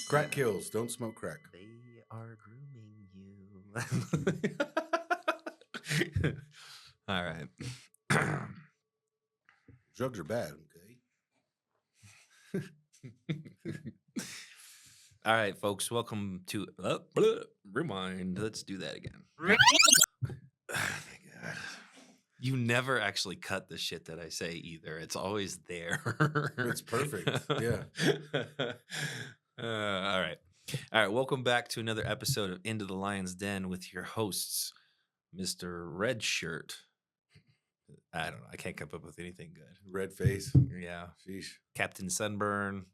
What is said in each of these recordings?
Crack kills. Don't smoke crack. They are grooming you. All right. Drugs are bad, okay? All right, folks. Welcome to Rewind. Let's do that again. Oh my God. You never actually cut the shit that I say either. It's always there. It's perfect. Yeah. All right. All right. Welcome back to another episode of Into the Lion's Den with your hosts, Mr. Red Shirt. I don't know. I can't come up with anything good. Red face. Yeah. Sheesh. Captain Sunburn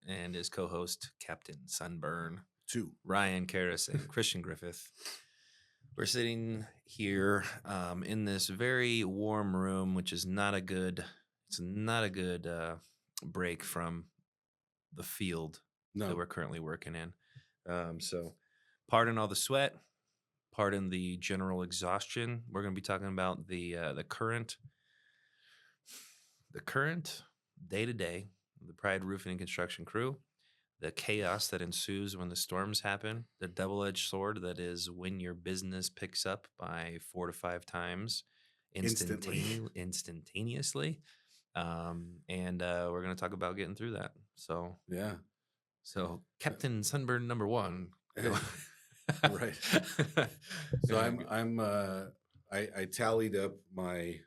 and his co-host, Captain Sunburn. 2. Ryan Karras and Christian Griffith. We're sitting here in this very warm room, which is not a good. It's not a good break from the field that we're currently working in. So, pardon all the sweat, pardon the general exhaustion. We're going to be talking about the current day to day, the Pride Roofing and Construction crew. The chaos that ensues when the storms happen, the double-edged sword that is when your business picks up by 4 to 5 times instantaneously. And we're going to talk about getting through that. So, yeah. So Captain Sunburn number 1. Right. So I tallied up my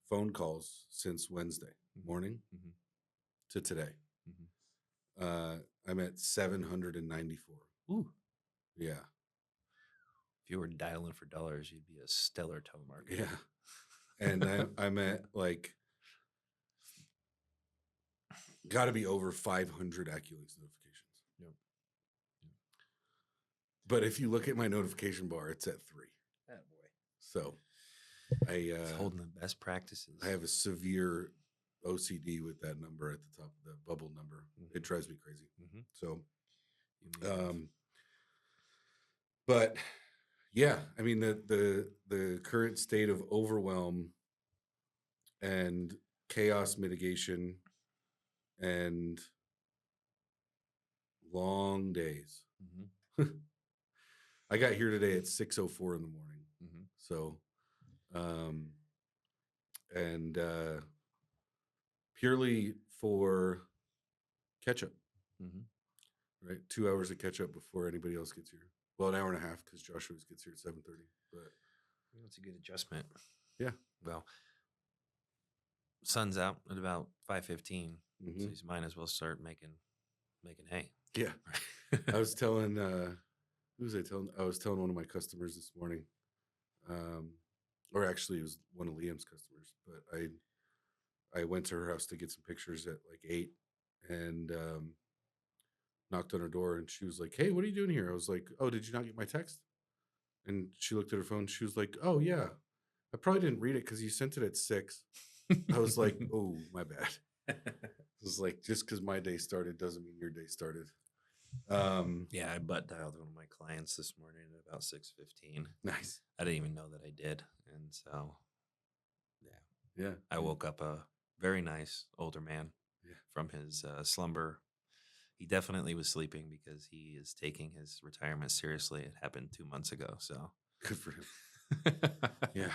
phone calls since Wednesday morning to today. I'm at 794. Ooh. Yeah. If you were dialing for dollars, you'd be a stellar telemarketer. Yeah. And I'm at like, got to be over 500 AccuLinks notifications. Yep. But if you look at my notification bar, it's at 3. Oh boy. So it's holding the best practices. I have a severe OCD with that number at the top, the bubble number. It drives me crazy. So, but yeah, I mean the current state of overwhelm and chaos mitigation and long days. I got here today at 6:04 in the morning. So, and purely for catch up, right? 2 hours of catch up before anybody else gets here. Well, an hour and a half because Joshua gets here at 7:30. But it's a good adjustment. Yeah. Well, sun's out at about 5:15, so you might as well start making hay. Yeah. I was telling who was I telling? I was telling one of my customers this morning, or actually it was one of Liam's customers. But I went to her house to get some pictures at like 8, and knocked on her door, and she was like, "Hey, what are you doing here?" I was like, "Oh, did you not get my text?" And she looked at her phone. She was like, "Oh yeah, I probably didn't read it because you sent it at 6." I was like, "Oh, my bad." It was like, just because my day started doesn't mean your day started. Yeah, I butt dialed one of my clients this morning at about 6:15. Nice. I didn't even know that I did, and so yeah, I woke up a very nice older man from his slumber. He definitely was sleeping because he is taking his retirement seriously. It happened 2 months ago, so good for him. Yeah,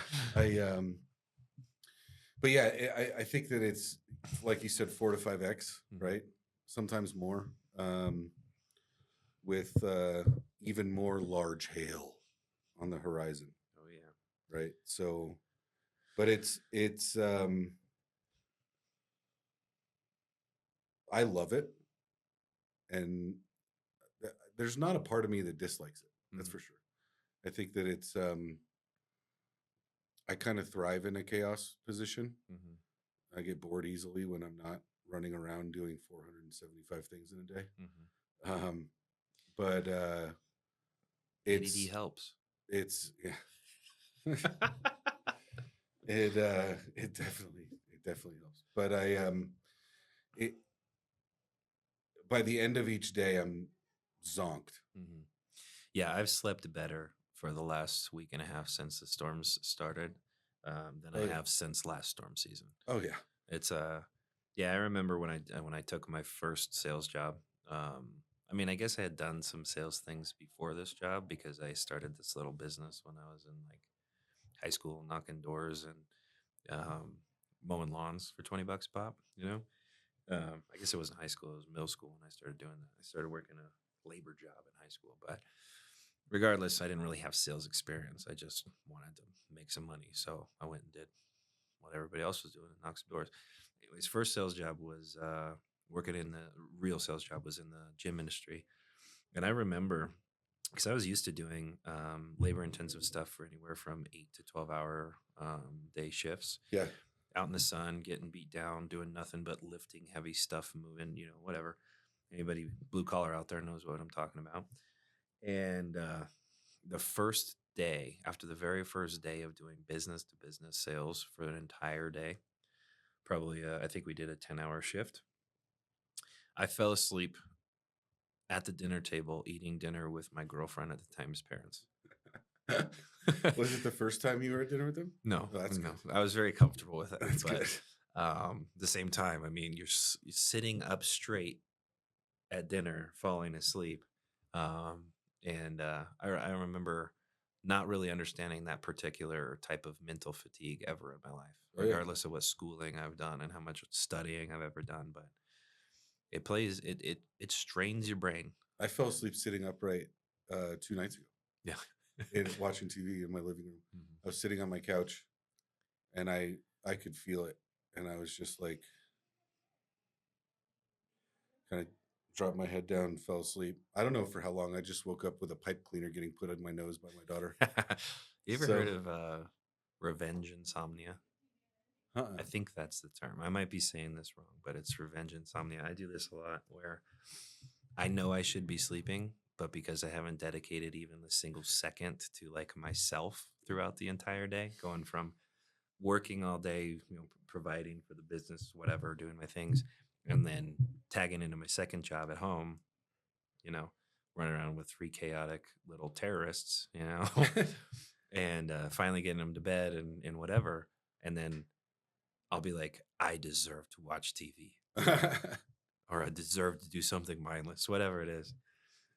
but yeah, I think that it's like you said, 4 to 5x, right? Sometimes more, with even more large hail on the horizon. Oh yeah, right. So, but it's I love it, and there's not a part of me that dislikes it. That's for sure. I think that it's I kind of thrive in a chaos position. I get bored easily when I'm not running around doing 475 things in a day. But ADD helps. It's it definitely helps. But by the end of each day, I'm zonked. Yeah, I've slept better for the last week and a half since the storms started than I have since last storm season. Oh yeah, it's yeah. I remember when I took my first sales job. I mean, I guess I had done some sales things before this job because I started this little business when I was in like high school, knocking doors and mowing lawns for 20 bucks a pop, you know? I guess it wasn't high school, it was middle school when I started doing that. I started working a labor job in high school, but regardless, I didn't really have sales experience. I just wanted to make some money. So I went and did what everybody else was doing and knocked some doors. Anyways, first sales job was working in the real sales job was in the gym industry. And I remember because I was used to doing labor intensive stuff for anywhere from 8 to 12 hour day shifts Yeah. out in the sun, getting beat down, doing nothing but lifting heavy stuff, moving, whatever. Anybody blue collar out there knows what I'm talking about. And the first day, after the very first day of doing business to business sales for an entire day, probably, I think we did a 10-hour shift. I fell asleep at the dinner table eating dinner with my girlfriend at the time's parents. Was it the first time you were at dinner with them? No, Oh, that's no. good. I was very comfortable with it. That's but good. the same time, I mean, you're sitting up straight at dinner, falling asleep. And I remember not really understanding that particular type of mental fatigue ever in my life, Oh, yeah. regardless of what schooling I've done and how much studying I've ever done. But it strains your brain. I fell asleep sitting upright 2 nights ago Yeah. watching TV in my living room. Mhm. I was sitting on my couch and I could feel it. And I was just like, kind of dropped my head down and fell asleep. I don't know for how long. I just woke up with a pipe cleaner getting put in my nose by my daughter. You ever So, heard of revenge insomnia? uh-uh. I think that's the term. I might be saying this wrong, but it's revenge insomnia. I do this a lot where I know I should be sleeping, but because I haven't dedicated even a single second to like myself throughout the entire day, going from working all day, providing for the business, whatever, doing my things, and then tagging into my second job at home, you know, running around with three chaotic little terrorists, and finally getting them to bed and whatever. And then I'll be like, I deserve to watch TV or I deserve to do something mindless, whatever it is.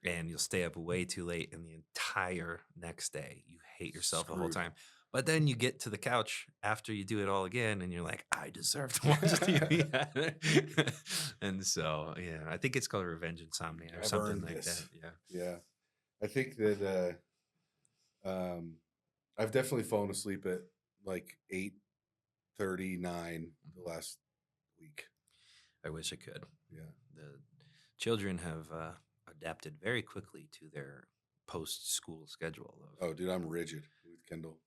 And you'll stay up way too late, and the entire next day you hate yourself the whole Screwed. time. But then you get to the couch after you do it all again, and you're like, I deserve to watch TV. And so, yeah, I think it's called revenge insomnia or I've something earned like this. that. Yeah. Yeah. I think that I've definitely fallen asleep at like 8:39 the last week. I wish I could. Yeah. The children have adapted very quickly to their post-school schedule. Oh, dude, I'm rigid with Kendall.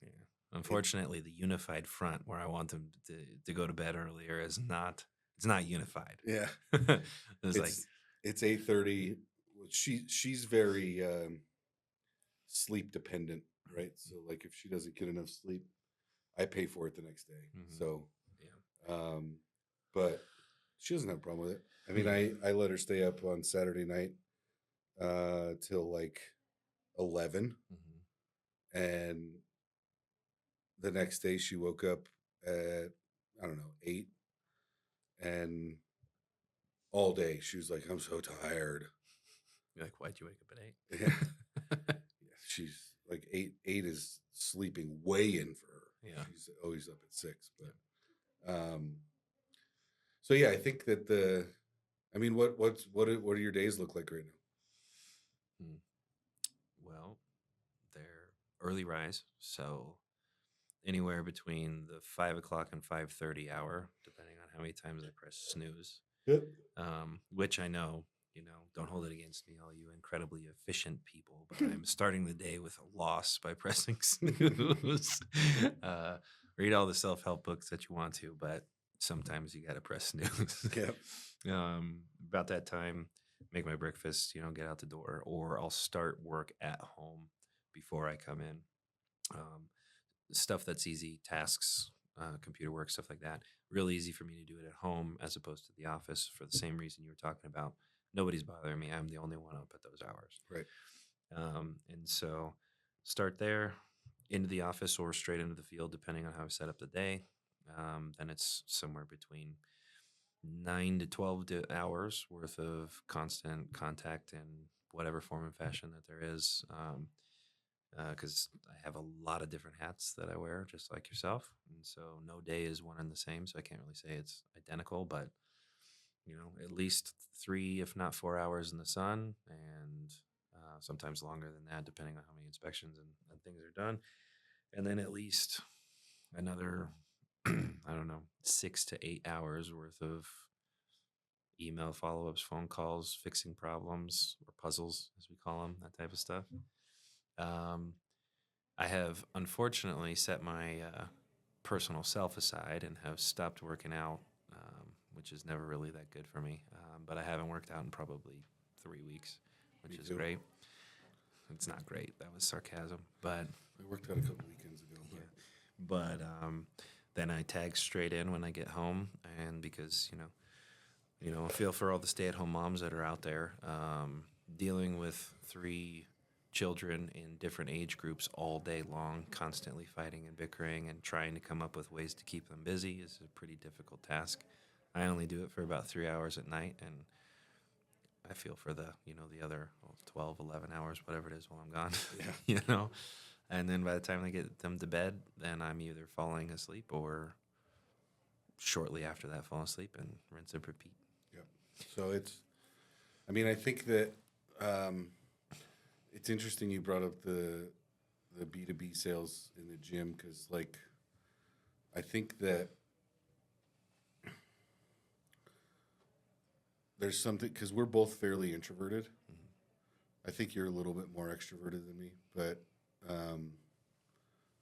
Yeah. Unfortunately, the unified front where I want them to go to bed earlier is not. It's not unified. Yeah. it's it's 8:30. She's very sleep dependent, right? So like if she doesn't get enough sleep, I pay for it the next day. Mhm. So yeah. But she doesn't have a problem with it. I mean, I let her stay up on Saturday night till like 11, and the next day she woke up at, I don't know, 8, and all day she was like, I'm so tired. You're like, why'd you wake up at 8? Yeah. She's like 8 is sleeping way in for her. Yeah. She's always up at 6. But so yeah, I think that I mean, what are your days look like right now? Well, they're early rise, so anywhere between the 5 o'clock and 5:30 hour, depending on how many times I press snooze. Yep. Which I know, don't hold it against me, all you incredibly efficient people, but I'm starting the day with a loss by pressing snooze. Read all the self-help books that you want to, but sometimes you got to press snooze. Yep. About that time, make my breakfast, get out the door, or I'll start work at home before I come in. Stuff that's easy, tasks, computer work, stuff like that. Real easy for me to do it at home as opposed to the office for the same reason you were talking about. Nobody's bothering me. I'm the only one up at those hours. Right. And so start there, into the office or straight into the field, depending on how I set up the day. Then it's somewhere between 9 to 12 hours worth of constant contact in whatever form and fashion that there is. Because I have a lot of different hats that I wear, just like yourself. And so no day is one and the same. So I can't really say it's identical, but at least 3, if not 4 hours in the sun, and sometimes longer than that, depending on how many inspections and things are done. And then at least another, I don't know, 6 to 8 hours worth of email follow-ups, phone calls, fixing problems or puzzles, as we call them, that type of stuff. Um, I have unfortunately set my personal self aside and have stopped working out, which is never really that good for me. But I haven't worked out in probably 3 weeks, which Me is too. great. It's not great. That was sarcasm, but I worked out a couple weekends ago. but then I tag straight in when I get home, and because I feel for all the stay-at-home moms that are out there dealing with 3 children in different age groups all day long, constantly fighting and bickering and trying to come up with ways to keep them busy is a pretty difficult task. I only do it for about 3 hours at night, and I feel for the other 12, 11 hours, whatever it is while I'm gone, Yeah. And then by the time I get them to bed, then I'm either falling asleep or shortly after that fall asleep, and rinse and repeat. Yep. So I think that it's interesting you brought up the B2B sales in the gym, because I think that there's something, because we're both fairly introverted. I think you're a little bit more extroverted than me, but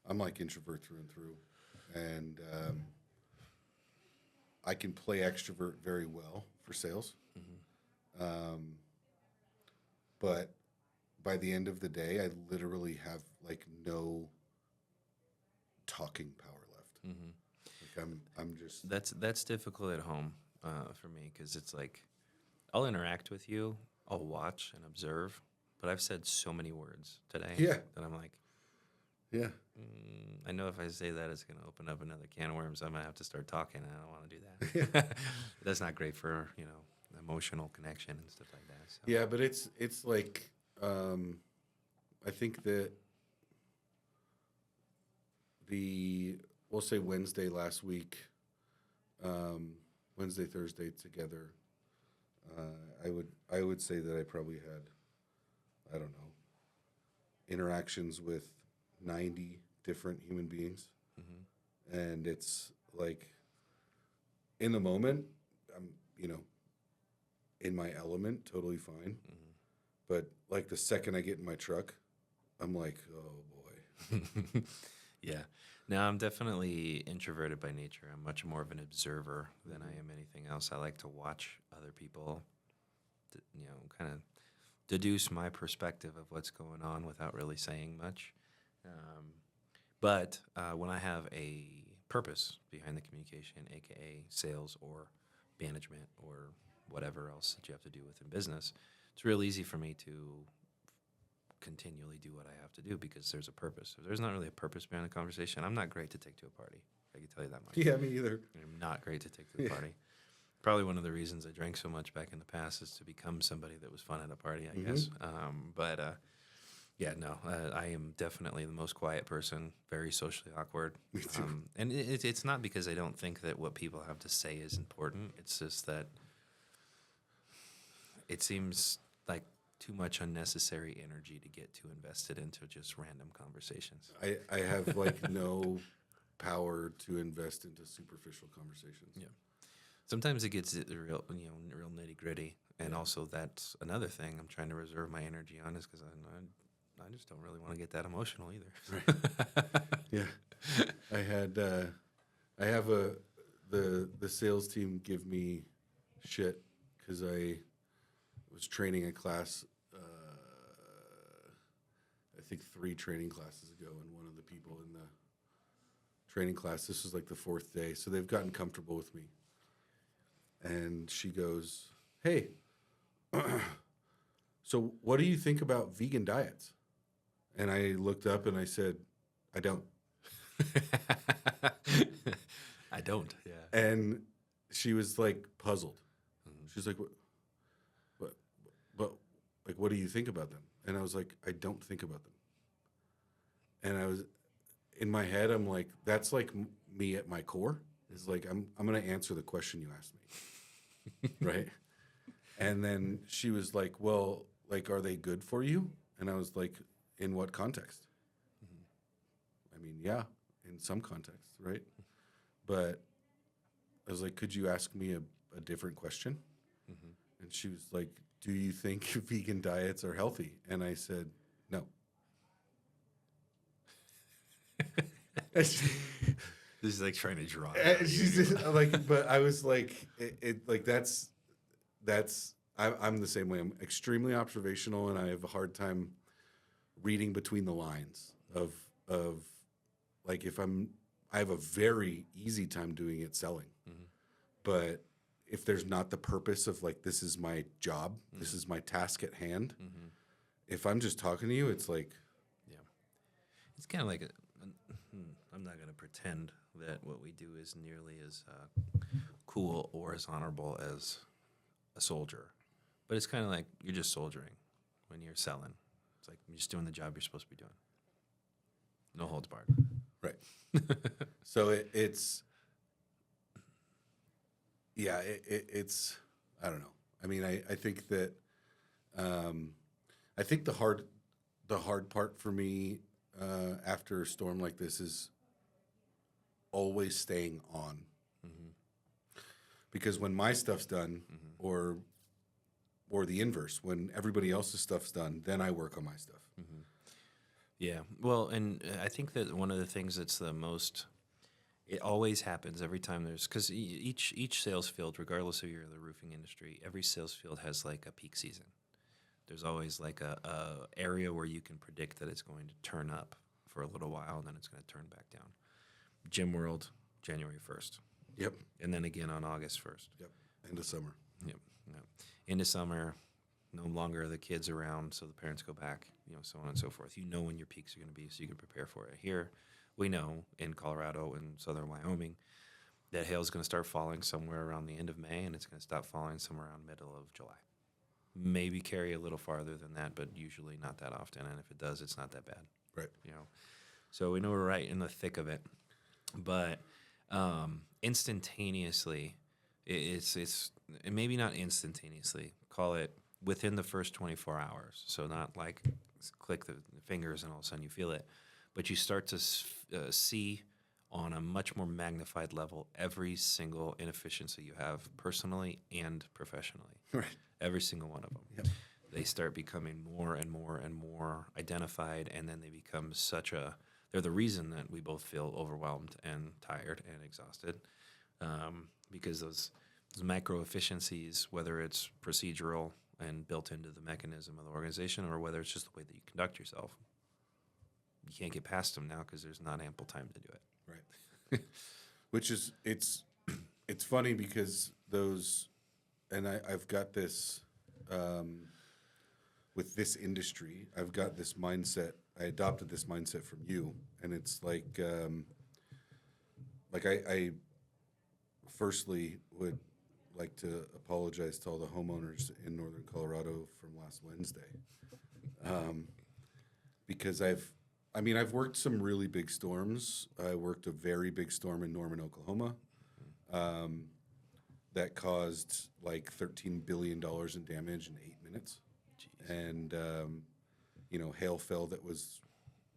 I'm like introvert through and through, and I can play extrovert very well for sales. But by the end of the day, I literally have no talking power left. I'm just That's difficult at home for me, because it's like I'll interact with you, I'll watch and observe, but I've said so many words today that I'm like, yeah. I know if I say that, it's going to open up another can of worms. I'm going to have to start talking, and I don't want to do that. That's not great for emotional connection and stuff like that. So. Yeah, but it's like I think that we'll say Wednesday last week, Wednesday, Thursday together. I would say that I probably had, I don't know, interactions with 90 different human beings. And it's like, in the moment, I'm, in my element, totally fine. But like the second I get in my truck, I'm like, oh boy. Yeah. No, I'm definitely introverted by nature. I'm much more of an observer than I am anything else. I like to watch other people, kind of deduce my perspective of what's going on without really saying much. But when I have a purpose behind the communication, aka sales or management or whatever else that you have to do within business, it's real easy for me to continually do what I have to do because there's a purpose. If there's not really a purpose behind the conversation, I'm not great to take to a party. I can tell you that much. Yeah, me either. I'm not great to take to the party. Probably one of the reasons I drank so much back in the past is to become somebody that was fun at a party, I guess. I am definitely the most quiet person, very socially awkward. Me too. And it's not because I don't think that what people have to say is important. It's just that it seems like too much unnecessary energy to get too invested into just random conversations. I have no power to invest into superficial conversations. Yeah. Sometimes it gets real nitty gritty, and also that's another thing I'm trying to reserve my energy on is because I just don't really want to get that emotional either. Right. Yeah, I have the sales team give me shit because I was training a class. I think 3 training classes ago, and one of the people in the training class, this was like the 4th day, so they've gotten comfortable with me. And she goes, "Hey, so what do you think about vegan diets?" And I looked up and I said, "I don't." I don't. Yeah. And she was like puzzled. Mhm. She's like, what, but like, what do you think about them? And I was like, I don't think about them. And I was in my head, I'm like, that's like me at my core. Is like, I'm gonna answer the question you asked me, right? And then she was like, well, like, are they good for you? And I was like, in what context? I mean, yeah, in some context, right? But I was like, could you ask me a different question? Mhm. And she was like, do you think vegan diets are healthy? And I said, no. This is like trying to draw it out And of she's you. just, like, but I was like, like I'm the same way. I'm extremely observational, and I have a hard time reading between the lines of like if I have a very easy time doing it selling, Mhm. but if there's not the purpose of like this is my job, this Mhm. is my task at hand. Mhm. If I'm just talking to you, it's like Yeah. It's kind of like I'm not going to pretend that what we do is nearly as cool or as honorable as a soldier, but it's kind of like you're just soldiering when you're selling. It's like you're just doing the job you're supposed to be doing. No holds barred. right. So it's yeah, it's I don't know. I mean, I think that I think the hard part for me after a storm like this is always staying on, Mhm. because when my stuff's done, Mhm. or the inverse, when everybody else's stuff's done, then I work on my stuff. Mhm. Yeah. Well, and I think that one of the things that's the most, it always happens every time there's, because each sales field, regardless of you're in the roofing industry, every sales field has like a peak season. There's always like a area where you can predict that it's going to turn up for a little while and then it's going to turn back down. Gym World, January 1st. Yep. And then again on August 1st. Yep. End of summer. Yep. Yep. Into summer, no longer are the kids around, so the parents go back, so on and so forth. You know when your peaks are going to be, so you can prepare for it. Here, we know in Colorado and southern Wyoming that hail is going to start falling somewhere around the end of May, and it's going to stop falling somewhere around middle of July. Maybe carry a little farther than that, but usually not that often. And if it does, it's not that bad. Right. So we know we're right in the thick of it. But instantaneously, it's maybe not instantaneously. Call it within the first 24 hours. So not like click the fingers and all of a sudden you feel it, but you start to see on a much more magnified level every single inefficiency you have personally and professionally. Right. Every single one of them. Yep. They start becoming more and more and more identified, and then they become they're the reason that we both feel overwhelmed and tired and exhausted, because those macro efficiencies, whether it's procedural and built into the mechanism of the organization or whether it's just the way that you conduct yourself, you can't get past them now because there's not ample time to do it. Right. Which is it's funny because those, and I've got this with this industry, I've got this mindset. I adopted this mindset from you, and it's like I firstly would like to apologize to all the homeowners in northern Colorado from last Wednesday, because I've worked some really big storms. I worked a very big storm in Norman, Oklahoma, that caused like $13 billion in damage in 8 minutes. Jeez. And, hail fell that was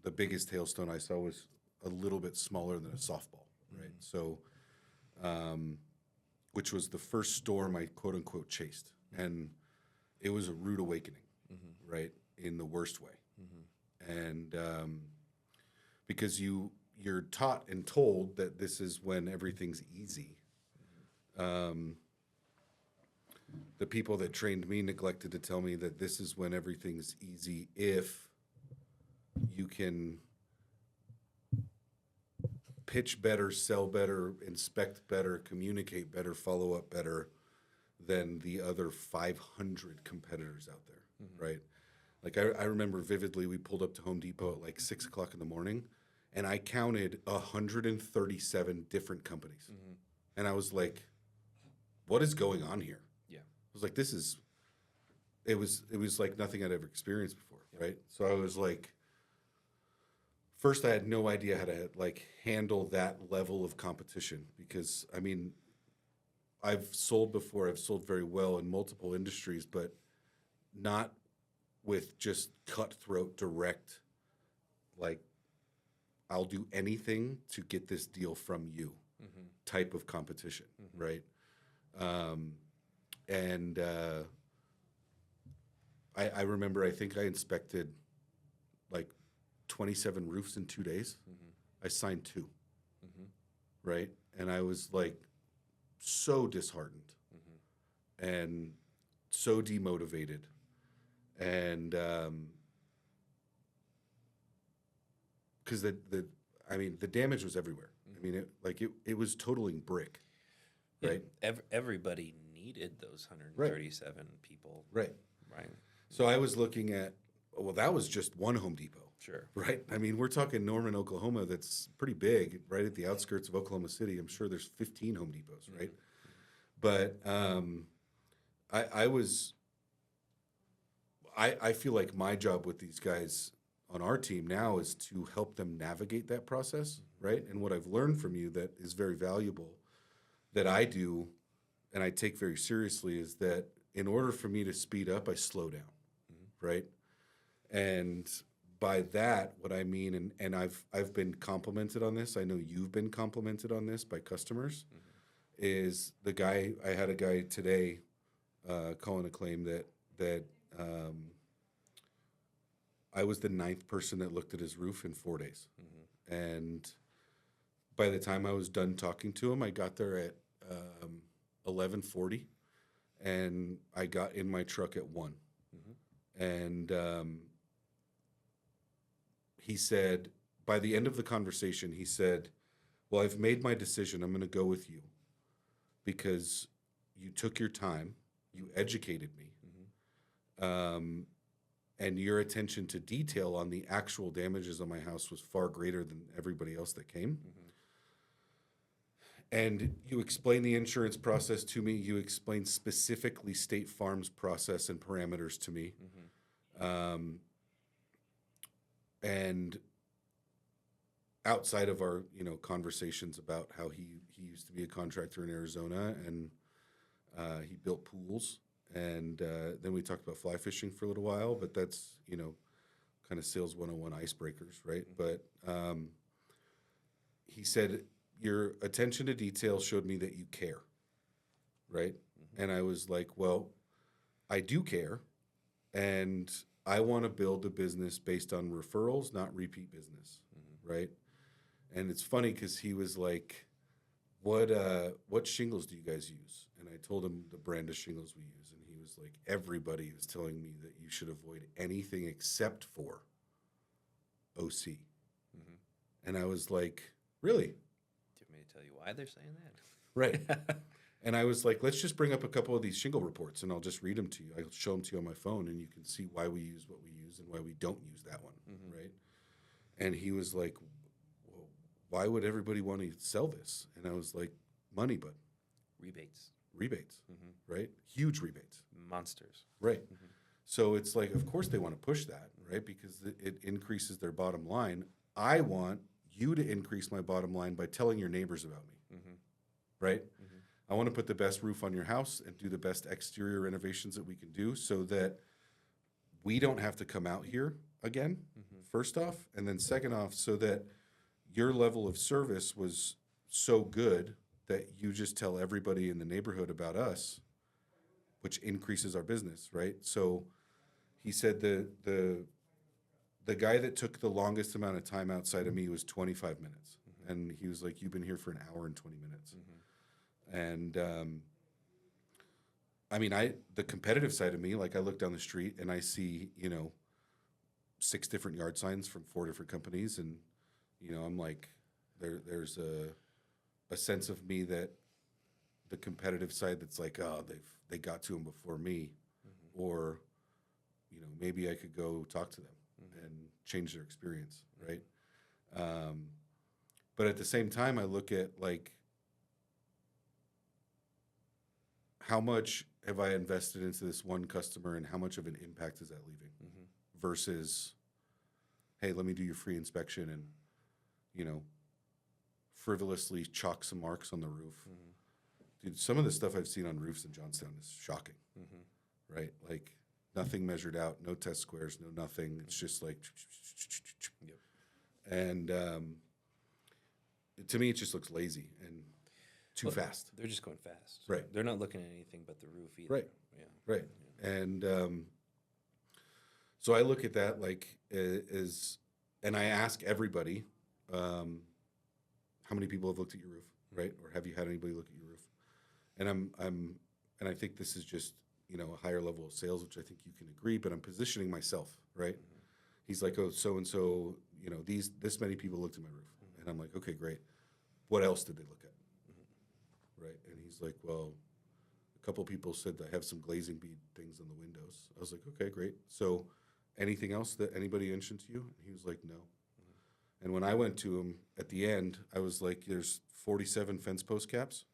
the biggest hailstone I saw was a little bit smaller than a softball, right? So, which was the first storm I quote unquote chased. And it was a rude awakening, right? In the worst way. And because you're taught and told that this is when everything's easy. The people that trained me neglected to tell me that this is when everything's easy if you can pitch better, sell better, inspect better, communicate better, follow up better than the other 500 competitors out there, right? Like I remember vividly, we pulled up to Home Depot at like 6 o'clock in the morning, and I counted 137 different companies. And I was like, what is going on here? Yeah. I was like, it was like nothing I'd ever experienced before, right? So I was like, first I had no idea how to like handle that level of competition because I mean, I've sold before, I've sold very well in multiple industries, but not with just cutthroat direct, like I'll do anything to get this deal from you type of competition, right? And I remember, I think I inspected like 27 roofs in 2 days. I signed 2, right? And I was like so disheartened and so demotivated. And because the damage was everywhere. I mean, it was totaling brick, right? Everybody needed those 137 people. Right. Right. So I was looking at, well, that was just one Home Depot. Sure. Right. I mean, we're talking Norman, Oklahoma. That's pretty big, right at the outskirts of Oklahoma City. I'm sure there's 15 Home Depots, right? But I feel like my job with these guys on our team now is to help them navigate that process, right? And what I've learned from you that is very valuable that I do and I take very seriously is that in order for me to speed up, I slow down, right? And by that, what I mean, and I've been complimented on this, I know you've been complimented on this by customers, is I had a guy today calling a claim that I was the 9th person that looked at his roof in 4 days. And by the time I was done talking to him, I got there at 11:40, and I got in my truck at 1. And he said, by the end of the conversation, he said, well, I've made my decision. I'm going to go with you because you took your time, you educated me, and your attention to detail on the actual damages on my house was far greater than everybody else that came. And you explained the insurance process to me. You explained specifically State Farm's process and parameters to me. And outside of our, conversations about how he used to be a contractor in Arizona and he built pools. And then we talked about fly fishing for a little while, but that's, kind of sales 101 icebreakers, right? But he said, your attention to detail showed me that you care, right? And I was like, well, I do care, and I want to build a business based on referrals, not repeat business, right? And it's funny because he was like, what shingles do you guys use? And I told him the brand of shingles we use, and he was like, everybody is telling me that you should avoid anything except for OC. And I was like, really? Do you want me to tell you why they're saying that? Right. And I was like, let's just bring up a couple of these shingle reports and I'll just read them to you. I'll show them to you on my phone and you can see why we use what we use and why we don't use that one, right? And he was like, well, why would everybody want to sell this? And I was like, money, bud. Rebates, right? Huge rebates. monsters. Right. So it's like, of course they want to push that, right? Because it increases their bottom line. I want you to increase my bottom line by telling your neighbors about me, right? I want to put the best roof on your house and do the best exterior renovations that we can do so that we don't have to come out here again, first off. And then second off, so that your level of service was so good that you just tell everybody in the neighborhood about us, which increases our business, right? So he said the guy that took the longest amount of time outside of me was 25 minutes. And he was like, you've been here for an hour and 20 minutes. And I mean, the competitive side of me, like I look down the street and I see, 6 different yard signs from 4 different companies. And, I'm like, there's a sense of me that the competitive side that's like, oh, they got to him before me. Or, maybe I could go talk to them and change their experience, right? But at the same time, I look at like, how much have I invested into this one customer and how much of an impact is that leaving versus, hey, let me do your free inspection and, you know, frivolously chalk some marks on the roof. Dude, some of the stuff I've seen on roofs in Johnstown is shocking, right? Like nothing measured out, no test squares, no nothing. It's just like, and to me, it just looks lazy and too fast. They're just going fast. Right. They're not looking at anything but the roof either. Right. Yeah. Right. And so I look at that like as, and I ask everybody, how many people have looked at your roof, right? Or have you had anybody look at your roof? And and I think this is just, you know, a higher level of sales, which I think you can agree, but I'm positioning myself, right? He's like, oh, so-and-so, you know, this many people looked at my roof. And I'm like, okay, great. What else did they look at? Right. And he's like, well, a couple people said I have some glazing bead things on the windows. I was like, okay, great. So anything else that anybody mentioned to you? And he was like, no. And when I went to him at the end, I was like, there's 47 fence post caps.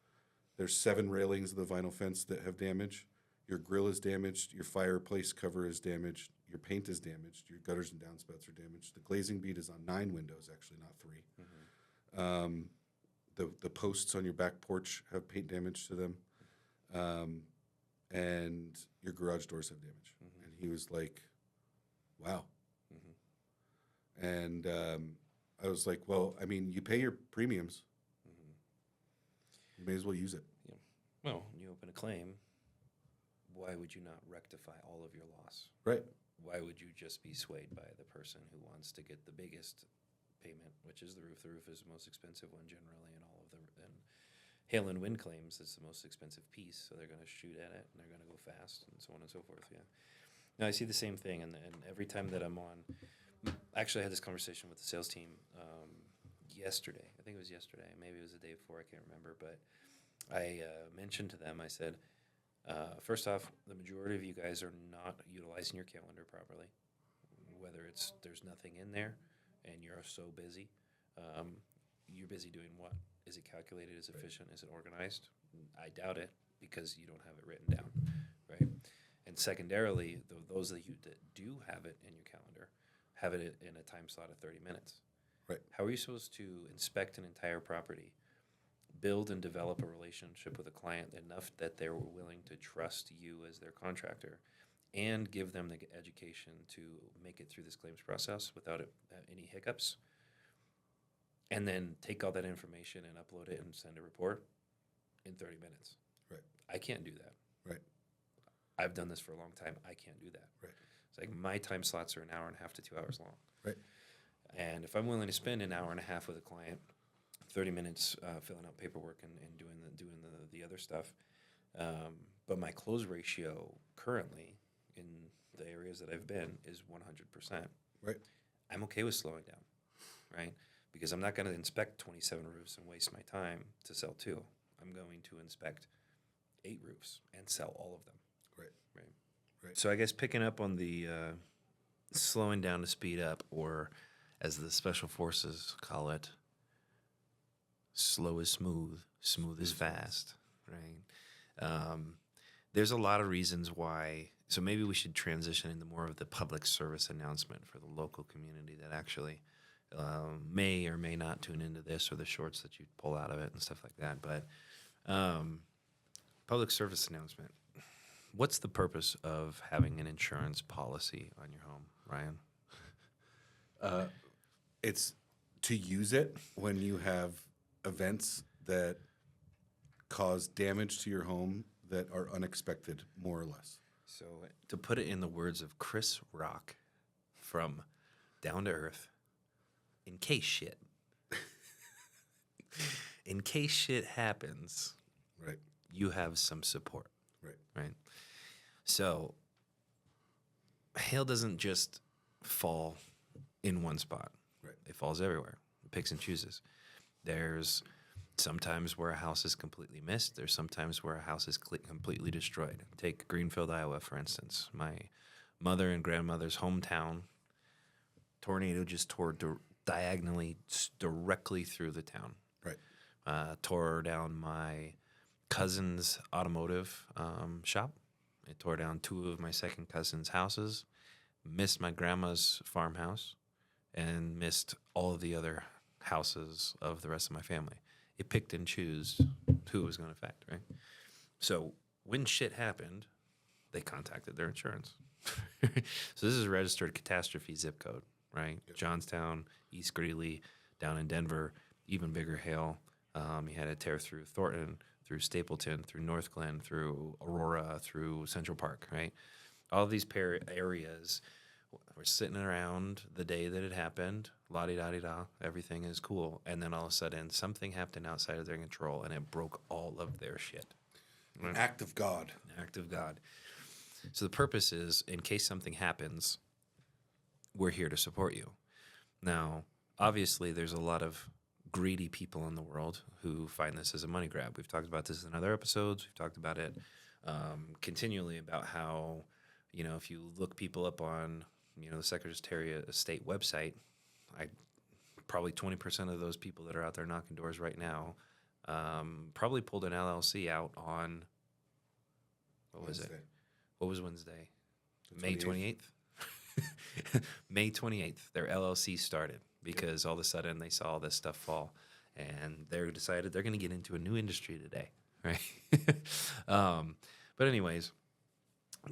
There's 7 railings of the vinyl fence that have damage. Your grill is damaged. Your fireplace cover is damaged. Your paint is damaged. Your gutters and downspouts are damaged. The glazing bead is on 9 windows, actually, not 3. The posts on your back porch have paint damage to them. And your garage doors have damage. And he was like, wow. And I was like, well, I mean, you pay your premiums. You may as well use it. Yeah. Well, you open a claim, why would you not rectify all of your loss? Right. Why would you just be swayed by the person who wants to get the biggest payment, which is the roof? The roof is the most expensive one generally in all of the, and hail and wind claims is the most expensive piece, so they're going to shoot at it and they're going to go fast and so on and so forth. Yeah. Now I see the same thing, and every time that I'm on, actually I had this conversation with the sales team yesterday. I think it was yesterday. Maybe it was the day before. I can't remember. But I mentioned to them, I said, first off, the majority of you guys are not utilizing your calendar properly. Whether it's there's nothing in there and you're so busy. You're busy doing what? Is it calculated? Is it efficient? Is it organized? I doubt it because you don't have it written down, right? And secondarily, those of you that do have it in your calendar have it in a time slot of 30 minutes. Right. How are you supposed to inspect an entire property, build and develop a relationship with a client enough that they're willing to trust you as their contractor, and give them the education to make it through this claims process without any hiccups, and then take all that information and upload it and send a report in 30 minutes? Right. I can't do that. Right. I've done this for a long time. I can't do that. Right. It's like my time slots are an hour and a half to 2 hours long. Right. And if I'm willing to spend an hour and a half with a client, 30 minutes filling out paperwork and doing the other stuff, but my close ratio currently in the areas that I've been is 100%. Right. I'm okay with slowing down, right? Because I'm not going to inspect 27 roofs and waste my time to sell 2. I'm going to inspect 8 roofs and sell all of them. Right. Right. Right. So I guess picking up on the slowing down to speed up, or as the special forces call it, slow is smooth, smooth is fast, right? There's a lot of reasons why. So maybe we should transition into more of the public service announcement for the local community that actually may or may not tune into this, or the shorts that you pull out of it and stuff like that. But public service announcement. What's the purpose of having an insurance policy on your home, Ryan? It's to use it when you have events that cause damage to your home that are unexpected, more or less. So to put it in the words of Chris Rock from Down to Earth, in case shit. In case shit happens, Right. you have some support. Right. Right. So hail doesn't just fall in one spot. Right. It falls everywhere. It picks and chooses. There's sometimes where a house is completely missed. There's sometimes where a house is completely destroyed. Take Greenfield, Iowa, for instance. My mother and grandmother's hometown, tornado just tore diagonally directly through the town. Right. Tore down my cousin's automotive shop. It tore down 2 of my second cousin's houses, missed my grandma's farmhouse, and missed all of the other houses of the rest of my family. It picked and chose who it was going to affect, right? So when shit happened, they contacted their insurance. So this is a registered catastrophe zip code, right? Yep. Johnstown, East Greeley, down in Denver, even bigger hail. You had a tear through Thornton, through Stapleton, through North Glen, through Aurora, through Central Park, right? All of these areas were sitting around the day that it happened, la-di-da-di-da, everything is cool. And then all of a sudden, something happened outside of their control, and it broke all of their shit. Right? An act of God. An act of God. So the purpose is, in case something happens, we're here to support you. Now, obviously, there's a lot of greedy people in the world who find this as a money grab. We've talked about this in other episodes. We've talked about it continually about how, if you look people up on, the Secretary of State website, probably 20% of those people that are out there knocking doors right now probably pulled an LLC out on, what was it? What was Wednesday? May 28th? May 28th, their LLC started because all of a sudden they saw this stuff fall, and they decided they're going to get into a new industry today, right? But anyways,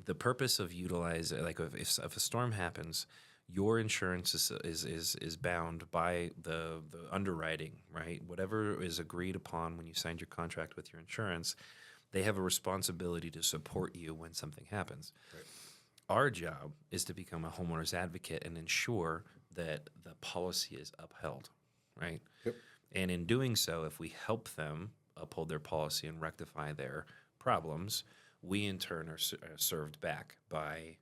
the purpose of utilizing, like if a storm happens, your insurance is bound by the underwriting, right? Whatever is agreed upon when you signed your contract with your insurance, they have a responsibility to support you when something happens. Right. Our job is to become a homeowner's advocate and ensure that the policy is upheld, right? Yep. And in doing so, if we help them uphold their policy and rectify their problems, we in turn are served back by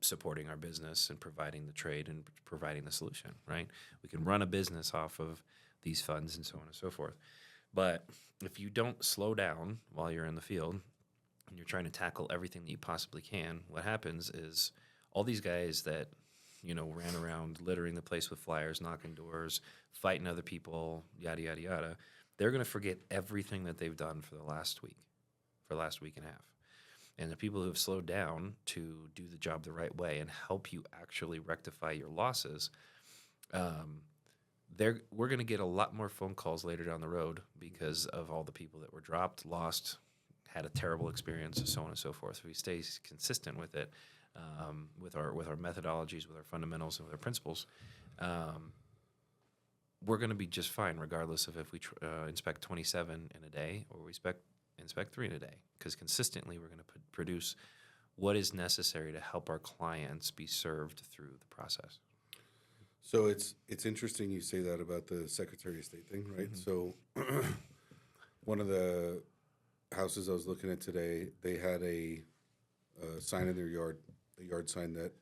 supporting our business and providing the trade and providing the solution, right? We can run a business off of these funds and so on and so forth. But if you don't slow down while you're in the field and you're trying to tackle everything that you possibly can, what happens is all these guys that, ran around littering the place with flyers, knocking doors, fighting other people, yada, yada, yada, they're going to forget everything that they've done for the last week and a half. And the people who have slowed down to do the job the right way and help you actually rectify your losses, we're going to get a lot more phone calls later down the road because of all the people that were dropped, lost, had a terrible experience, so on and so forth. If we stay consistent with it, with our methodologies, with our fundamentals, and with our principles, we're going to be just fine, regardless of if we inspect 27 in a day or we inspect 3 in a day. Because consistently, we're going to produce what is necessary to help our clients be served through the process. So it's interesting you say that about the Secretary of State thing, right? Mm-hmm. So one of the houses I was looking at today, they had a sign in their yard, a yard sign that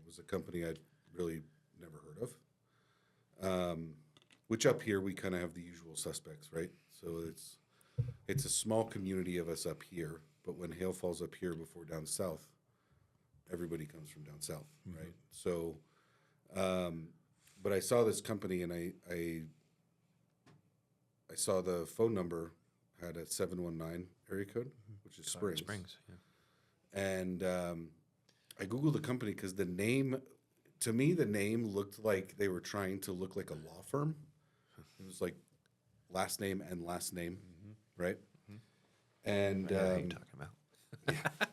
was a company I'd really never heard of. Which up here we kind of have the usual suspects, right? So it's a small community of us up here, but when hail falls up here before down south, everybody comes from down south, mm-hmm. right? So, but I saw this company and I saw the phone number had a 719 area code, which is Springs. Yeah. And I Googled the company because the name looked like they were trying to look like a law firm. It was like last name and last name. Right? Mm-hmm. And I know what you're talking about. Yeah.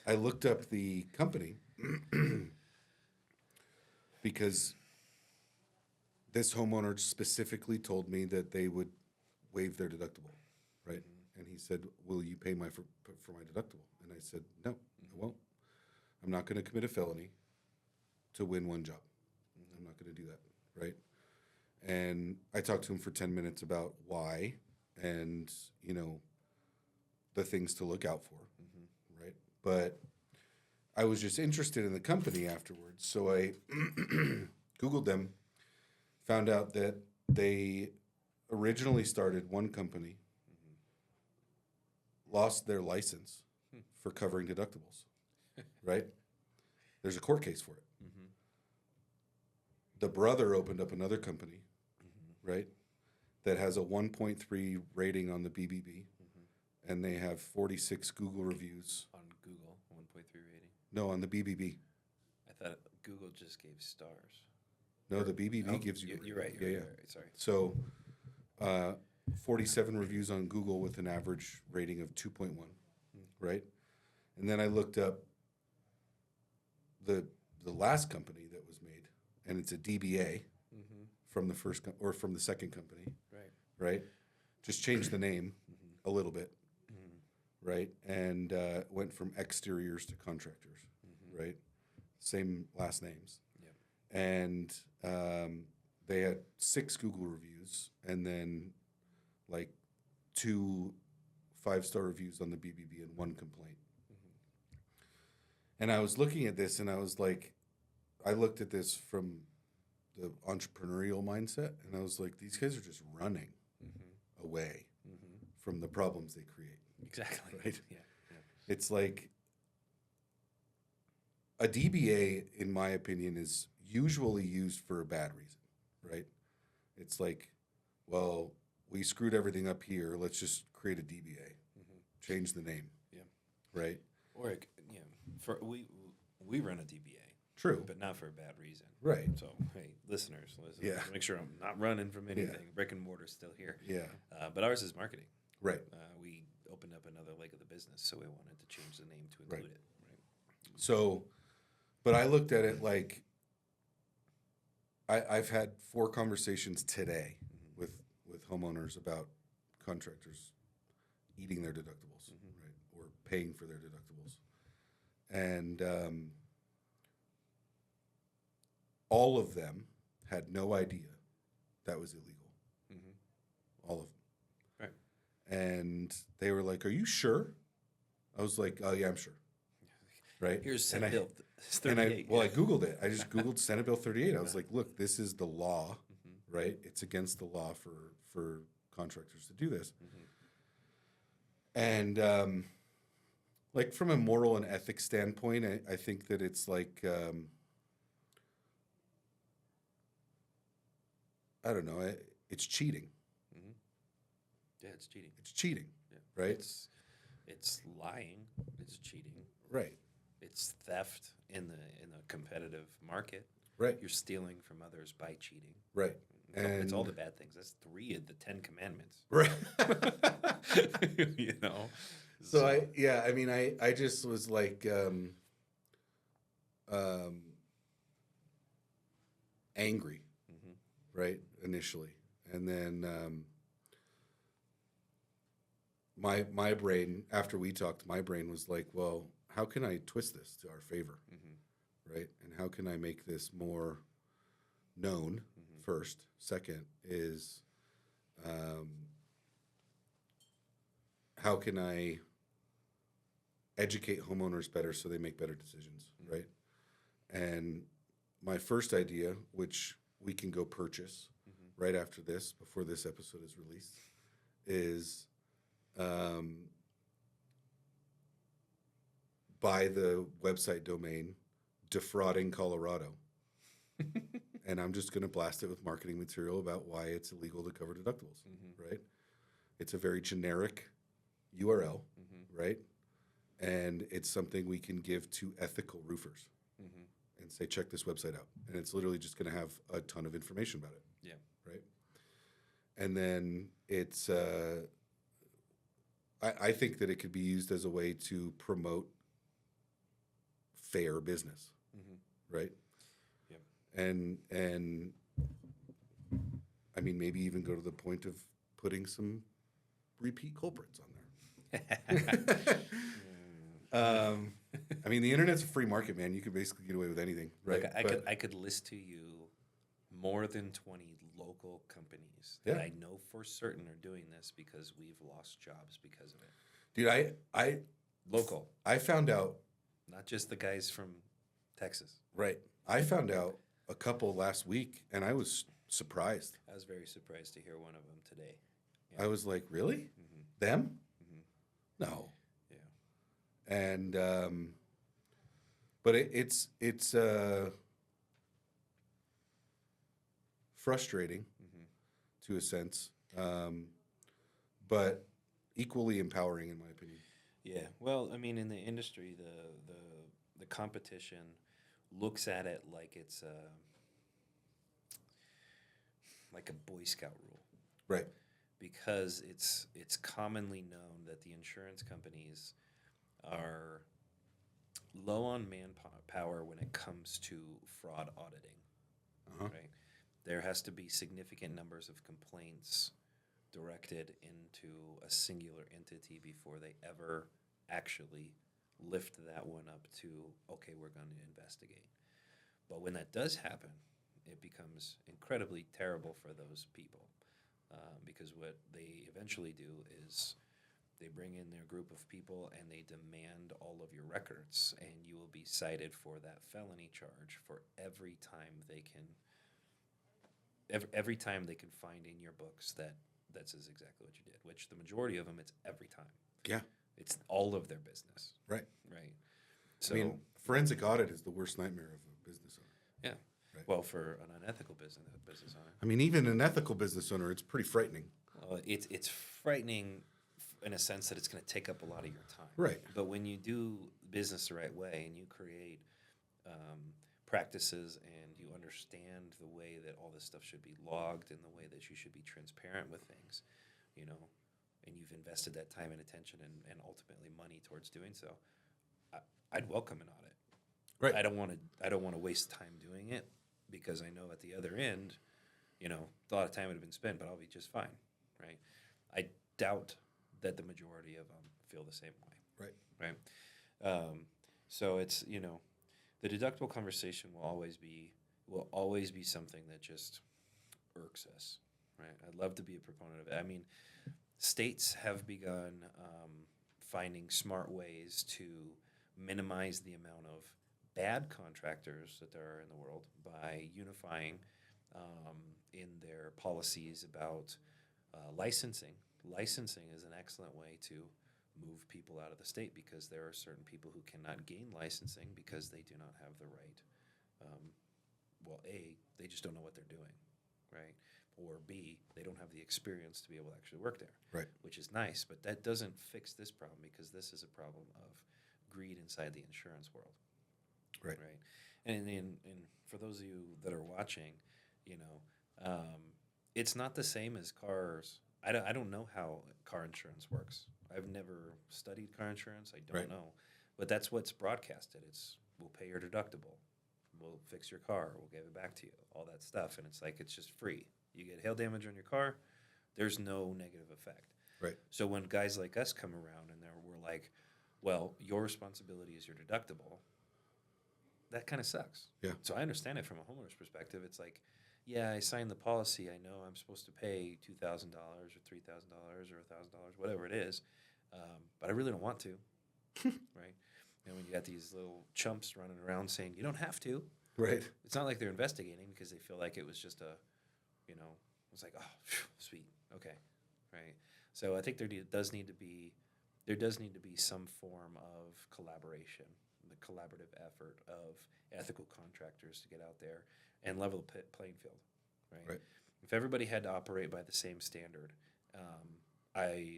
I looked up the company because this homeowner specifically told me that they would waive their deductible, right? Mm-hmm. And he said, "Will you pay for my deductible?" And I said, "No, I won't. I'm not going to commit a felony to win one job. Mm-hmm. I'm not going to do that, right?" And I talked to him for 10 minutes about why. And, the things to look out for, mm-hmm. right? But I was just interested in the company afterwards. So I Googled them, found out that they originally started one company, mm-hmm. lost their license for covering deductibles, right? There's a court case for it. Mm-hmm. The brother opened up another company, mm-hmm. right? That has a 1.3 rating on the BBB, mm-hmm. and they have 46 Google reviews. On Google, 1.3 rating. No, on the BBB. I thought Google just gave stars. No, the BBB gives you. You're right. Yeah, You're yeah. right. Sorry. So, 47 reviews on Google with an average rating of 2.1, right? And then I looked up the last company that was made, and it's a DBA from the from the second company, Right. right? Just changed the name a little bit, right? And went from exteriors to contractors, right? Same last names. Yeah. And they had 6 Google reviews and then like 2 5-star reviews on the BBB and 1 complaint. And I was looking at this and I was like, I looked at this from the entrepreneurial mindset and I was like, these guys are just running away from the problems they create. Exactly. Right? Yeah. It's like a DBA, in my opinion, is usually used for a bad reason, right? It's like, well, we screwed everything up here. Let's just create a DBA, change the name. Yeah. Right? Or for we run a DBA. True. But not for a bad reason. Right. So, hey, listeners, Yeah. make sure I'm not running from anything. Brick and mortar's still here. Yeah. But ours is marketing. Right. We opened up another leg of the business, so we wanted to change the name to include it. Right. So, but I looked at it like I've had 4 conversations today with homeowners about contractors eating their deductibles, right, or paying for their deductibles, and all of them had no idea that was illegal. All of them. Right. And they were like, "Are you sure?" I was like, "Oh yeah, I'm sure." Right. Here's And Senate Bill And I 38. I Googled it. I just Googled Senate Bill 38. I was like, look, this is the law, right? It's against the law for contractors to do this. And like from a moral and ethics standpoint, I think that it's like I don't know, it's cheating. Yeah, it's cheating. It's cheating, Yeah. right? It's lying. It's cheating. Right. It's theft in the competitive market. Right. You're stealing from others by cheating. Right. It's all And- the bad things. That's 3 of the 10 commandments. Right. You know. So I just was like angry, right, initially, and then my brain, after we talked, my brain was like, well, how can I twist this to our favor, right, and how can I make this more known? First, second is how can I educate homeowners better so they make better decisions, right? And my first idea, which we can go purchase right after this, before this episode is released, is buy the website domain Defrauding Colorado. And I'm just going to blast it with marketing material about why it's illegal to cover deductibles, right? It's a very generic URL, right? And it's something we can give to ethical roofers and say, check this website out. And it's literally just going to have a ton of information about it. Yeah. Right. And then it's, I think that it could be used as a way to promote fair business, right? Yep. And I mean, maybe even go to the point of putting some repeat culprits on there. I mean, the internet's a free market, man. You can basically get away with anything, right? Look, I could list to you more than 20 local companies that I know for certain are doing this because we've lost jobs because of it. Dude, I Local, I found out, not just the guys from Texas. right? I found out a couple last week, and I was surprised. I was very surprised to hear one of them today. I was like, really? Them? No. Yeah. And but it's frustrating to a sense, but equally empowering, in my opinion. Yeah. Well, I mean, in the industry, the competition looks at it like it's like a Boy Scout rule, Right. because it's commonly known that the insurance companies are low on manpower when it comes to fraud auditing. Uh-huh. Right. There has to be significant numbers of complaints directed into a singular entity before they ever actually lift that one up to, okay, we're going to investigate. But when that does happen, it becomes incredibly terrible for those people, because what they eventually do is they bring in their group of people and they demand all of your records, and you will be cited for that felony charge for every time they can. Every time they can find in your books that this is exactly what you did, which the majority of them, it's every time. Yeah. It's all of their business. Right. Right. So, I mean, forensic audit is the worst nightmare of a business owner. yeah. Right. Well, for an unethical business owner. I mean, even an ethical business owner, it's pretty frightening. Well, it's frightening in a sense that it's going to take up a lot of your time. Right. But when you do business the right way and you create practices and you understand the way that all this stuff should be logged and the way that you should be transparent with things, and you've invested that time and attention and ultimately money towards doing so, I'd welcome an audit. Right. I don't want to waste time doing it, because I know at the other end, a lot of time would have been spent, but I'll be just fine, right? I doubt that the majority of them feel the same way. Right. Right. So it's, the deductible conversation will always be something that just irks us, right? I'd love to be a proponent of it. I mean, states have begun finding smart ways to minimize the amount of bad contractors that there are in the world by unifying in their policies about licensing. Licensing is an excellent way to move people out of the state, because there are certain people who cannot gain licensing because they do not have the right. They just don't know what they're doing, right? Or B, they don't have the experience to be able to actually work there, Right. which is nice, but that doesn't fix this problem, because this is a problem of greed inside the insurance world. Right. Right. And for those of you that are watching, it's not the same as cars. I don't know how car insurance works. I've never studied car insurance. I don't Right. know. But that's what's broadcasted. It's, we'll pay your deductible. We'll fix your car. We'll give it back to you. All that stuff. And it's like, it's just free. You get hail damage on your car, there's no negative effect. Right. So when guys like us come around and we're like, well, your responsibility is your deductible, that kind of sucks. Yeah. So I understand it from a homeowner's perspective. It's like, yeah, I signed the policy. I know I'm supposed to pay $2,000 or $3,000 or $1,000, whatever it is, but I really don't want to, right? And when you got these little chumps running around saying you don't have to, Right. it's not like they're investigating because they feel like it was just it's like, oh, phew, sweet, okay, right? So I think there does need to be some form of collaboration, the collaborative effort of ethical contractors to get out there and level the playing field, right? Right. If everybody had to operate by the same standard,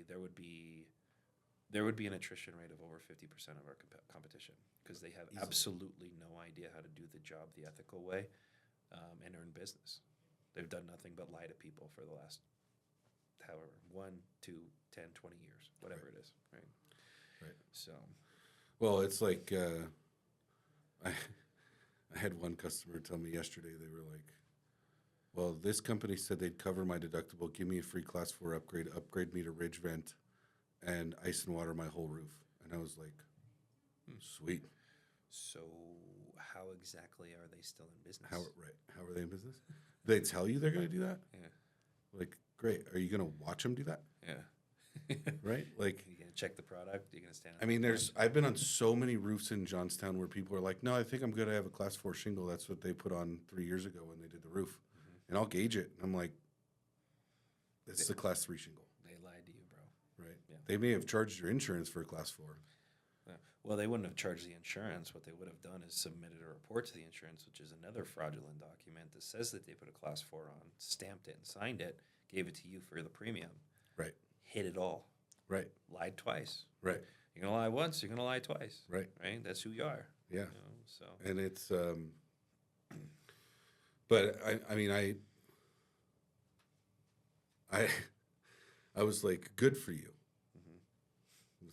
there would be an attrition rate of over 50% of our competition, because they have Easily. absolutely no idea how to do the job the ethical way and earn business. They've done nothing but lie to people for the last, however, 1, 2, 10, 20 years, whatever Right. it is, right? Right. So, Well, it's like I had one customer tell me yesterday, they were like, well, this company said they'd cover my deductible, give me a free class 4 upgrade me to ridge vent, and ice and water my whole roof. And I was like, sweet. so how exactly are they still in business? How are they in business? They tell you they're going to do that? Yeah. Like, great. Are you going to watch them do that? Yeah. Right? Like, You're going to check the product? You're going to stand I mean, I've been on so many roofs in Johnstown where people are like, no, I think I'm good. I have a class 4 shingle. That's what they put on 3 years ago when they did the roof. And I'll gauge it. I'm like, it's the class 3 shingle. They lied to you, bro. Right. Yeah. They may have charged your insurance for a class 4. Yeah. Well, they wouldn't have charged the insurance. What they would have done is submitted a report to the insurance, which is another fraudulent document that says that they put a class 4 on, stamped it and signed it, gave it to you for the premium. Right. Hid it all. Right. Lied twice. Right. You're going to lie once, you're going to lie twice. Right. Right? That's who you are. Yeah. You know, so. And it's, but I mean, I, I was like, good for you. Mm-hmm.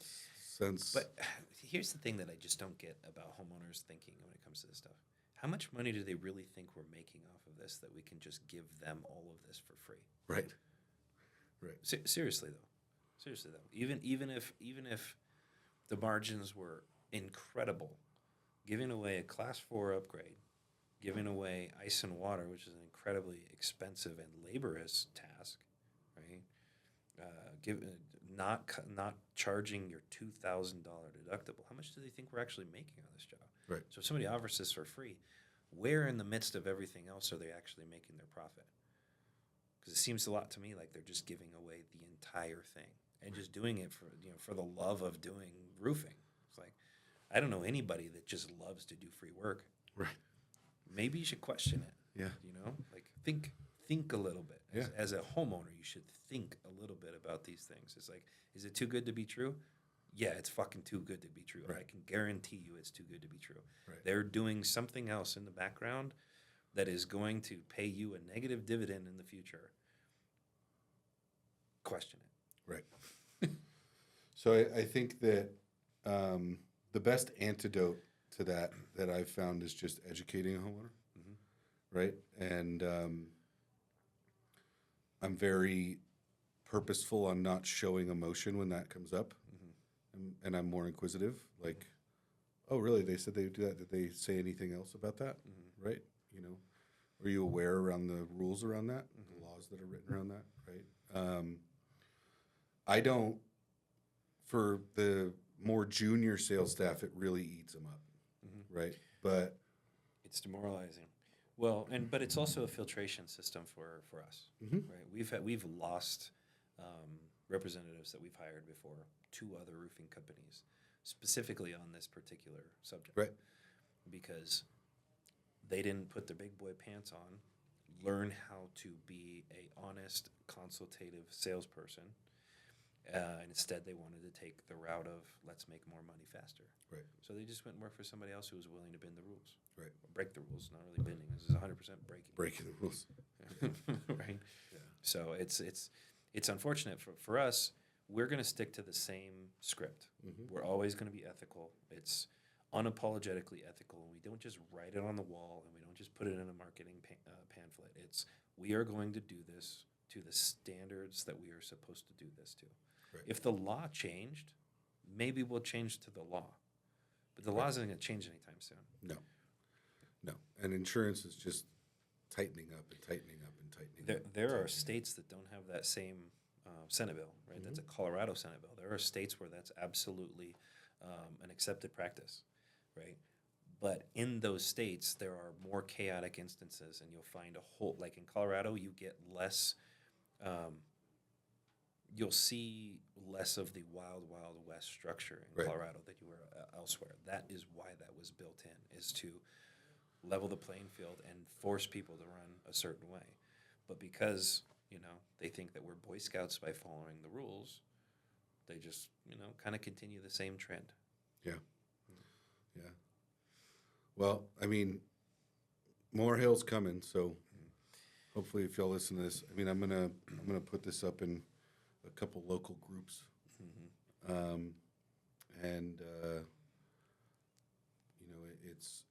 Since, but here's the thing that I just don't get about homeowners thinking when it comes to this stuff. How much money do they really think we're making off of this that we can just give them all of this for free? right. Right. Seriously though, even if the margins were incredible, giving away a Class 4 upgrade, giving away ice and water, which is an incredibly expensive and laborious task, right? Not charging your $2,000 deductible. How much do they think we're actually making on this job? Right. So if somebody offers this for free, where in the midst of everything else are they actually making their profit? Because it seems a lot to me like they're just giving away the entire thing and just doing it for the love of doing roofing. It's like, I don't know anybody that just loves to do free work. Right. Maybe you should question it. Yeah. Like think a little bit. Yeah. As a homeowner, you should think a little bit about these things. It's like, is it too good to be true? Yeah, it's fucking too good to be true. Right. I can guarantee you it's too good to be true. Right. They're doing something else in the background that is going to pay you a negative dividend in the future. Question it. Right. So I think that the best antidote to that I've found is just educating a homeowner, right? And I'm very purposeful on not showing emotion when that comes up, and I'm more inquisitive. Like, oh, really? They said they would do that. Did they say anything else about that? Right? You know, are you aware around the rules around that, the laws that are written around that? Right? I don't. For the more junior sales staff, it really eats them up, right? But it's demoralizing. Well, but it's also a filtration system for us, right? We've lost representatives that we've hired before, 2 other roofing companies, specifically on this particular subject, right, because they didn't put their big boy pants on, learn how to be a honest, consultative salesperson. And instead, they wanted to take the route of let's make more money faster. right, So they just went and worked for somebody else who was willing to bend the rules. right. Break the rules, not really bending. This is 100% breaking. Breaking the rules. Right? Yeah. So it's unfortunate for us. We're going to stick to the same script. We're always going to be ethical. It's unapologetically ethical. And we don't just write it on the wall and we don't just put it in a marketing pamphlet. It's we are going to do this to the standards that we are supposed to do this to. Right. If the law changed, maybe we'll change to the law. But the law isn't going to change anytime soon. No. And insurance is just tightening up and tightening up and tightening up. There are states that don't have that same Senate bill, right? That's a Colorado Senate bill. There are states where that's absolutely an accepted practice, right? But in those states, there are more chaotic instances, and you'll find a whole, like in Colorado, you get less, you'll see less of the wild, wild west structure in Colorado that you were elsewhere. That is why that was built in, is to level the playing field and force people to run a certain way. But because, they think that we're Boy Scouts by following the rules, they just, kind of continue the same trend. Yeah. Yeah. Well, I mean, more hail's coming, so hopefully if y'all listen to this, I mean, I'm gonna put this up in a couple local groups. And it's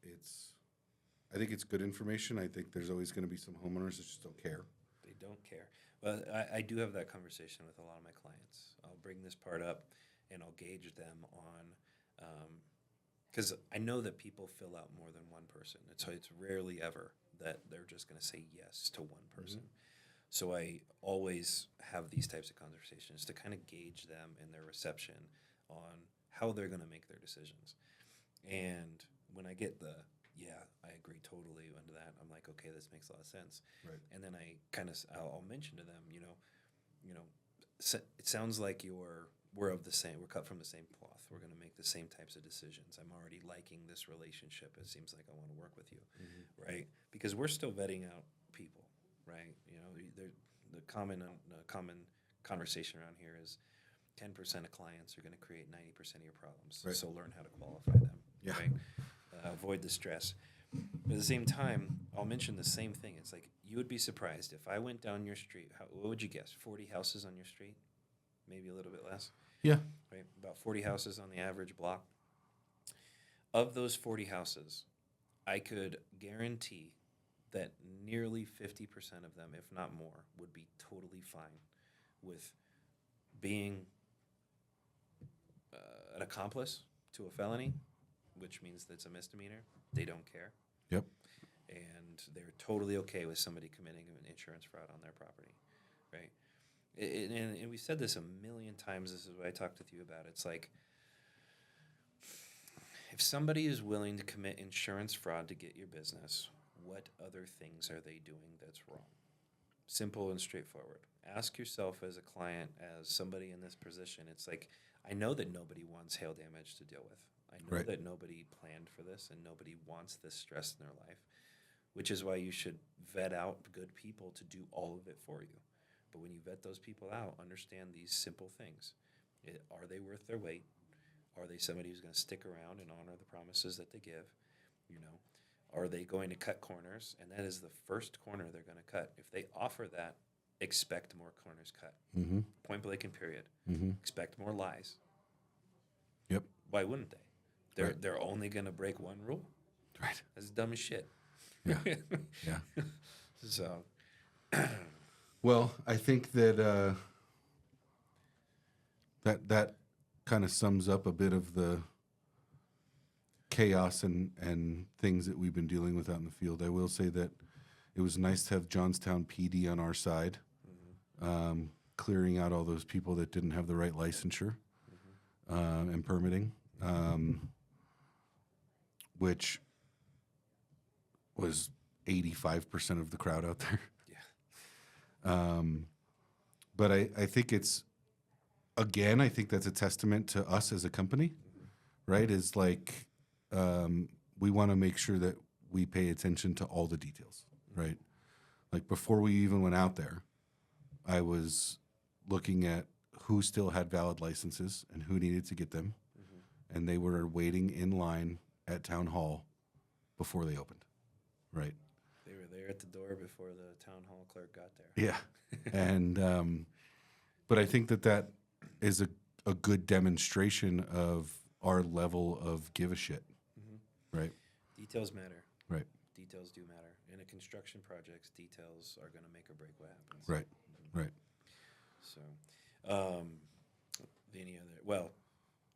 I think it's good information. I think there's always going to be some homeowners that just don't care. They don't care. Well, I do have that conversation with a lot of my clients. I'll bring this part up, and I'll gauge them on, because I know that people fill out more than one person. It's rarely ever that they're just going to say yes to one person. So I always have these types of conversations to kind of gauge them and their reception on how they're going to make their decisions. And when I get I agree totally under that, I'm like, okay, this makes a lot of sense. Right. And then I'll mention to them, it sounds like we're cut from the same cloth. We're going to make the same types of decisions. I'm already liking this relationship. It seems like I want to work with you, right? Because we're still vetting out people, right? The common conversation around here is, 10% of clients are going to create 90% of your problems. Right. So learn how to qualify them. Yeah. Right? Avoid the stress. But at the same time, I'll mention the same thing. It's like you would be surprised if I went down your street. What would you guess? 40 houses on your street? Maybe a little bit less. Yeah. Right? About 40 houses on the average block. Of those 40 houses, I could guarantee that nearly 50% of them, if not more, would be totally fine with being an accomplice to a felony, which means that's a misdemeanor. They don't care. Yep. And they're totally okay with somebody committing an insurance fraud on their property, right? And we said this a million times. This is what I talked with you about. It's like, if somebody is willing to commit insurance fraud to get your business, what other things are they doing that's wrong? Simple and straightforward. Ask yourself as a client, as somebody in this position, it's like, I know that nobody wants hail damage to deal with. I know Right. that nobody planned for this and nobody wants this stress in their life, which is why you should vet out good people to do all of it for you. But when you vet those people out, understand these simple things. Are they worth their weight? Are they somebody who's going to stick around and honor the promises that they give? You know, are they going to cut corners? And that is the first corner they're going to cut. If they offer that, expect more corners cut. Mm-hmm. Point blank and period. Mm-hmm. Expect more lies. Yep. Why wouldn't they? They're only going to break one rule. Right. That's dumb as shit. Yeah. Yeah. So, Well, I think that that kind of sums up a bit of the chaos and things that we've been dealing with out in the field. I will say that it was nice to have Johnstown PD on our side, clearing out all those people that didn't have the right licensure and permitting, which was 85% of the crowd out there. yeah. But I think it's, again, I think that's a testament to us as a company, right? Is like, we want to make sure that we pay attention to all the details, right? Like before we even went out there, I was looking at who still had valid licenses and who needed to get them. And they were waiting in line at town hall before they opened, right? They were there at the door before the town hall clerk got there. Yeah. And, but I think that is a good demonstration of our level of give a shit, right? Details matter. Right. Details do matter. In a construction project, details are going to make or break what happens. Right. Right. So,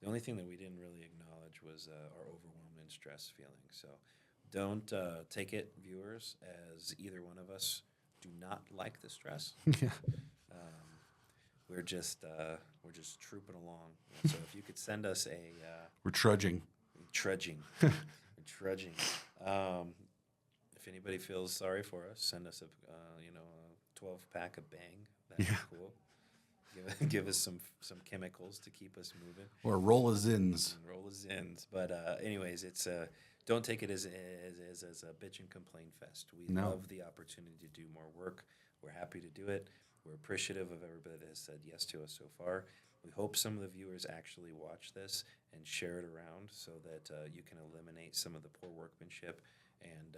the only thing that we didn't really acknowledge was our overwhelmed and stress feeling. So don't take it, viewers, as either one of us do not like the stress. Yeah. We're just trooping along. And so if you could send us We're trudging. trudging. We're trudging. If anybody feels sorry for us, send us a 12-pack of Bang. That'd be cool. Give us some chemicals to keep us moving. Or roll as ins. And roll as ins. But anyways, it's don't take it as a bitch and complain fest. We love the opportunity to do more work. We're happy to do it. We're appreciative of everybody that has said yes to us so far. We hope some of the viewers actually watch this and share it around so that you can eliminate some of the poor workmanship and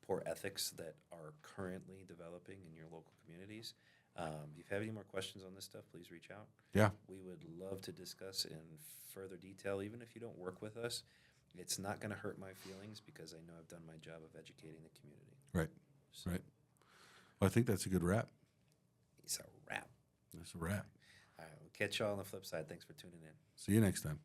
poor ethics that are currently developing in your local communities. If you have any more questions on this stuff, please reach out. Yeah. We would love to discuss in further detail, even if you don't work with us. It's not going to hurt my feelings because I know I've done my job of educating the community. Right. So, Right. Well, I think that's a good wrap. It's a wrap. That's a wrap. All right, we'll catch y'all on the flip side. Thanks for tuning in. See you next time.